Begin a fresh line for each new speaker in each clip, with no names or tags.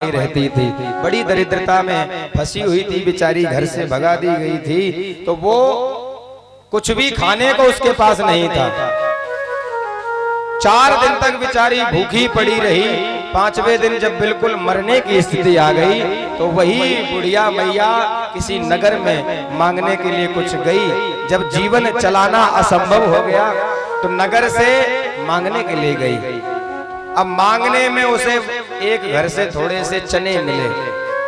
रहती थी, बड़ी दरिद्रता में फंसी हुई थी, बेचारी घर से भगा दी गई थी। तो वो कुछ भी खाने को उसके पास नहीं था। 4 दिन तक बेचारी भूखी पड़ी रही। 5वें दिन जब बिल्कुल मरने की स्थिति आ गई तो वही बुढ़िया मैया किसी नगर में मांगने के लिए कुछ गई। जब जीवन चलाना असंभव हो गया तो नगर से मांगने के लिए गई। अब मांगने में उसे एक घर से थोड़े से चने मिले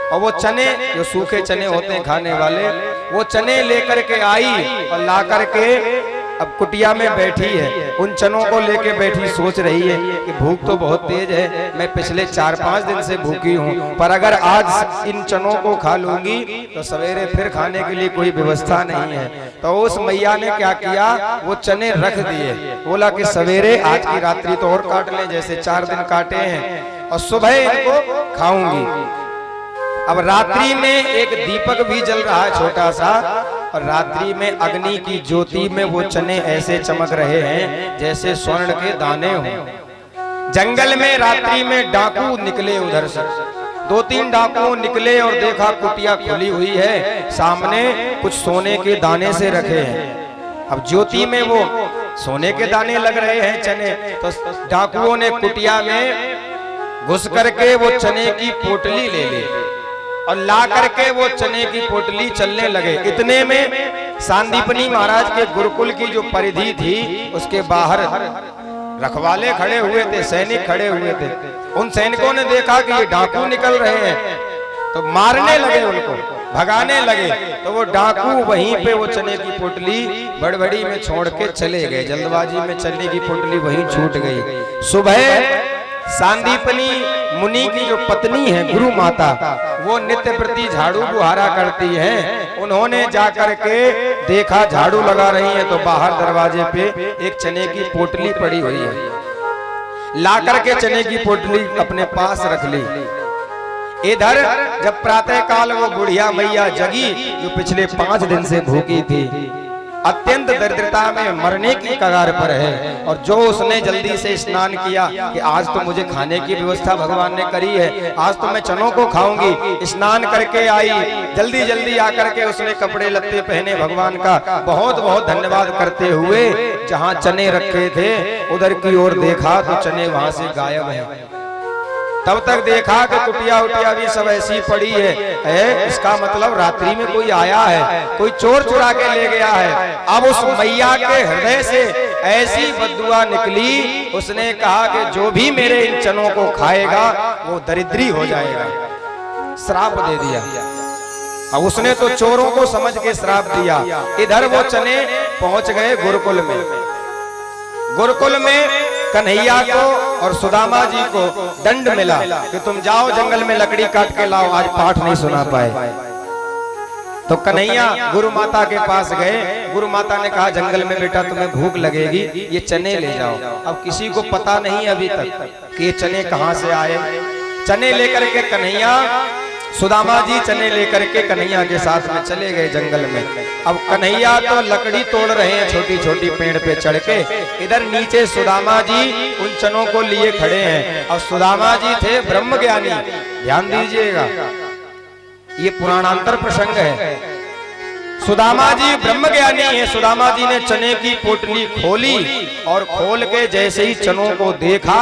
और वो चने जो सूखे चने होते हैं खाने वाले, वो चने लेकर के आई और ला करके अब कुटिया में बैठी है। उन चनों को लेके बैठी, सोच रही है कि भूख तो बहुत तेज है, मैं पिछले 4-5 दिन से भूखी हूँ, पर अगर आज इन चनों को खा लूंगी तो सवेरे फिर खाने के लिए कोई व्यवस्था नहीं है। तो उस मैया ने क्या किया, वो चने रख दिए। बोला कि सवेरे आज की रात्रि तो और काट लें, जैसे 4 दिन काटे हैं, और सुबह इनको खाऊंगी। अब रात्रि में एक दीपक भी जल रहा है छोटा सा, और रात्रि में अग्नि की ज्योति में वो चने ऐसे चमक रहे हैं जैसे स्वर्ण के दाने हों। जंगल में रात्रि में डाकू निकले, उधर से 2-3 डाकू निकले और देखा कुटिया खुली हुई है, सामने कुछ सोने के दाने से रखे हैं। अब ज्योति में वो सोने के दाने लग रहे हैं चने, तो डाकुओं ने कुटिया में घुस करके वो चने की पोटली ले ली और ला करके वो चने की पोटली चलने लगे। इतने में सांदीपनी महाराज के गुरुकुल की जो परिधि थी उसके बाहर रखवाले खड़े हुए थे, सैनिक खड़े हुए थे। उन सैनिकों ने देखा कि ये डाकू निकल रहे हैं तो मारने लगे, उनको भगाने लगे। तो वो डाकू वहीं पे वो चने की पोटली बड़बड़ी में छोड़ के चले गए। जल्दबाजी में चने की पोटली वहीं छूट गई। सुबह सांदीपनी मुनि की जो पत्नी है गुरु माता, वो नित्य प्रति झाड़ू बुहारा करती हैं। उन्होंने जाकर के देखा झाड़ू लगा रही हैं तो बाहर दरवाजे पे एक चने की पोटली पड़ी हुई है। ला करके चने की पोटली अपने पास रख ली। इधर जब प्रातः काल वो बुढ़िया मैया जगी जो पिछले 5 दिन से भूखी थी, अत्यंत दरिद्रता में मरने की कगार पर है, और जो उसने जल्दी से स्नान किया कि आज तो मुझे खाने की व्यवस्था भगवान ने करी है, आज तो मैं चनों को खाऊंगी। स्नान करके आई, जल्दी जल्दी आकर के उसने कपड़े लत्ते पहने, भगवान का बहुत बहुत धन्यवाद करते हुए जहां चने रखे थे उधर की ओर देखा तो चने वहां से गायब है। तब तक देखा कि कुटिया उटिया भी सब ऐसी पड़ी है। इसका मतलब रात्रि में कोई आया है, कोई चोर चुरा के ले गया है। अब उस मैया के हृदय से ऐसी बद्दुआ निकली, उसने कहा कि जो भी मेरे इन चनों को खाएगा वो दरिद्री हो जाएगा। श्राप दे दिया। अब उसने तो चोरों को समझ के श्राप दिया। इधर वो चने पहुंच गए गुरुकुल में। गुरुकुल में कन्हैया को और सुदामा जी को दंड मिला कि तुम जाओ जंगल में लकड़ी काट के लाओ, आज पाठ नहीं सुना पाए। तो कन्हैया गुरु माता के पास गए। गुरु माता ने कहा जंगल में बेटा तुम्हें भूख लगेगी, ये चने ले जाओ। अब किसी को पता नहीं अभी तक कि ये चने कहां से आए। चने लेकर के कन्हैया, सुदामा जी चने लेकर के कन्हैया के साथ में चले गए जंगल में। अब कन्हैया तो लकड़ी तोड़ रहे हैं छोटी छोटी पेड़ पे चढ़ के, इधर नीचे सुदामा जी उन चनों को लिए खड़े हैं। और सुदामा जी थे ब्रह्म ज्ञानी। ध्यान दीजिएगा, ये पुराणांतर प्रसंग है। सुदामा जी ब्रह्म ज्ञानी है। सुदामा जी ने चने की पोटली खोली और खोल के जैसे ही चनों को देखा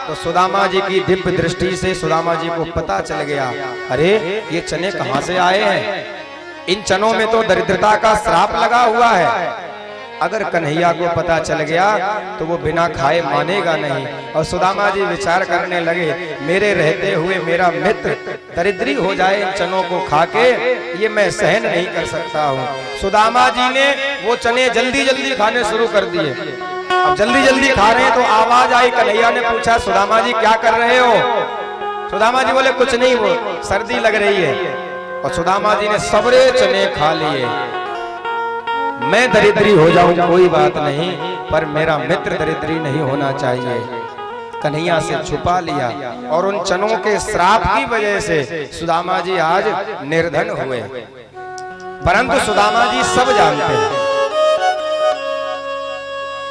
तो सुदामा जी की दिव्य दृष्टि से सुदामा जी को पता चल गया, अरे ये चने कहां से आए हैं, इन चनों में तो दरिद्रता का श्राप लगा हुआ है। अगर कन्हैया को पता चल गया तो वो बिना खाए मानेगा नहीं। और सुदामा जी विचार करने लगे, मेरे रहते हुए मेरा मित्र दरिद्री हो जाए इन चनों को खा के, ये मैं सहन नहीं कर सकता हूँ। सुदामा जी ने वो चने जल्दी जल्दी खाने शुरू कर दिए। अब जल्दी जल्दी खा रहे हैं तो आवाज आई। कन्हैया ने पूछा सुदामा जी क्या कर रहे हो? सुदामा जी बोले कुछ नहीं, वो सर्दी लग रही है। और सुदामा जी ने सबरे चने खा लिए। मैं दरिद्री हो जाऊं कोई बात नहीं, पर मेरा मित्र दरिद्री नहीं होना चाहिए। कन्हैया से छुपा लिया और उन चनों के श्राप की वजह से सुदामा जी आज निर्धन हुए। परंतु सुदामा जी सब जानते हैं।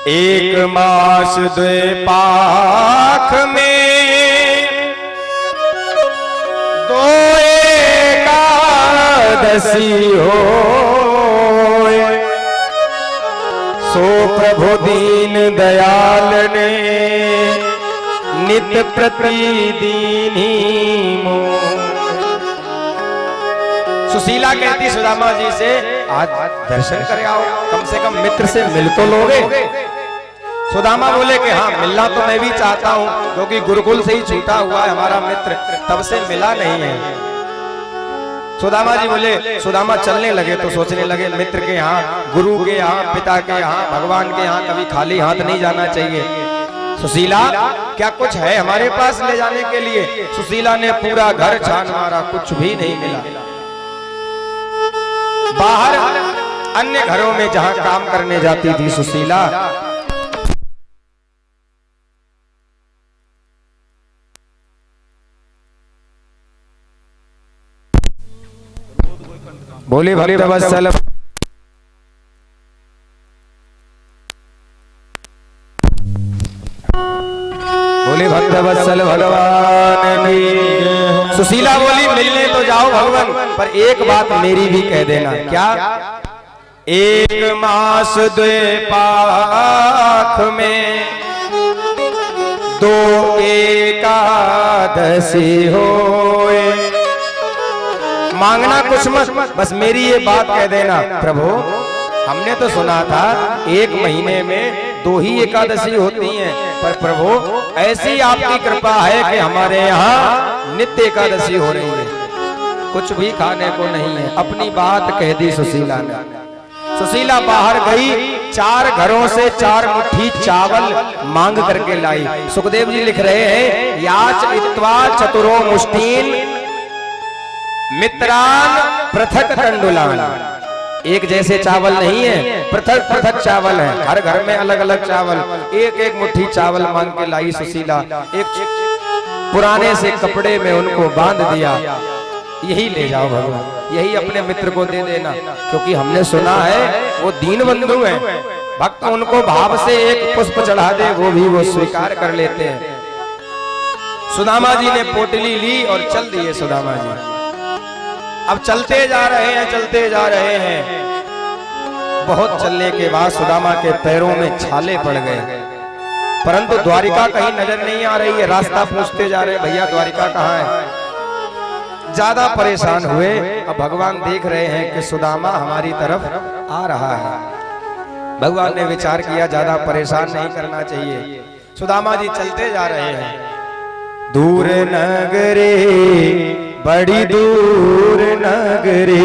1 मास 2 पाख में एकादशी हो, सो प्रभु दीन दयाल ने नित प्रतिदीनी मो। सुशीला कहती सुदामा जी से, आज दर्शन कर आओ, कम से कम मित्र से मिल तो लोगे। सुदामा बोले कि हाँ, मिलना तो मैं भी चाहता हूँ, क्योंकि गुरुकुल से ही छूटा हुआ है हमारा मित्र, तब से मिला नहीं है। सुदामा जी बोले, सुदामा चलने लगे तो सोचने लगे, मित्र के यहाँ, गुरु के यहाँ, पिता के यहाँ, भगवान के यहाँ कभी खाली हाथ नहीं जाना चाहिए। सुशीला, क्या कुछ है हमारे पास ले जाने के लिए? सुशीला ने पूरा घर छान मारा, कुछ भी नहीं मिला। बाहर अन्य घरों में जहां काम करने जाती थी सुशीला, बोले भक्त वत्सल, बोले भक्त वत्सल भगवान की। सुशीला बोली, मिलने तो जाओ भगवान, पर एक बात मेरी भी कह देना। क्या? एक मास द्विपाख में दो एकादशी होए। मांगना कुछ मत, बस मेरी ये बात कह देना। प्रभु, हमने तो सुना था एक महीने में 2 ही एकादशी होती हैं, पर प्रभु ऐसी आपकी कृपा है कि हमारे यहाँ नित्य एकादशी हो रही है, कुछ भी खाने को नहीं है। अपनी बात कह दी सुशीला ने। सुशीला बाहर गई, 4 घरों से 4 मुट्ठी चावल मांग करके लाई। सुखदेव जी लिख रहे हैं, याच इत्वा चतुरो मुष्टीन मित्रान पृथक तंडुलान। एक जैसे चावल नहीं है, पृथक पृथक चावल है, हर घर में अलग अलग चावल। एक एक मुट्ठी चावल मांग के लाई सुशीला। एक पुराने से कपड़े में उनको बांध दिया, यही ले जाओ भगवान, यही अपने मित्र को दे देना, क्योंकि हमने सुना है वो दीन बंधु है। भक्त उनको भाव से एक पुष्प चढ़ा दे, वो भी वो स्वीकार कर लेते हैं। सुदामा जी ने पोटली ली और चल दिए सुदामा जी। अब चलते जा रहे हैं, चलते जा रहे हैं। बहुत चलने के बाद सुदामा के पैरों में छाले पड़ गए, परंतु द्वारिका कहीं नजर नहीं आ रही है। रास्ता पूछते जा रहे हैं, भैया द्वारिका कहाँ है? ज्यादा परेशान हुए। अब भगवान देख रहे हैं कि सुदामा हमारी तरफ आ रहा है। भगवान ने विचार किया, ज्यादा परेशान नहीं करना चाहिए। सुदामा जी चलते जा रहे हैं। दूर नगरे, बड़ी दूर नगरे,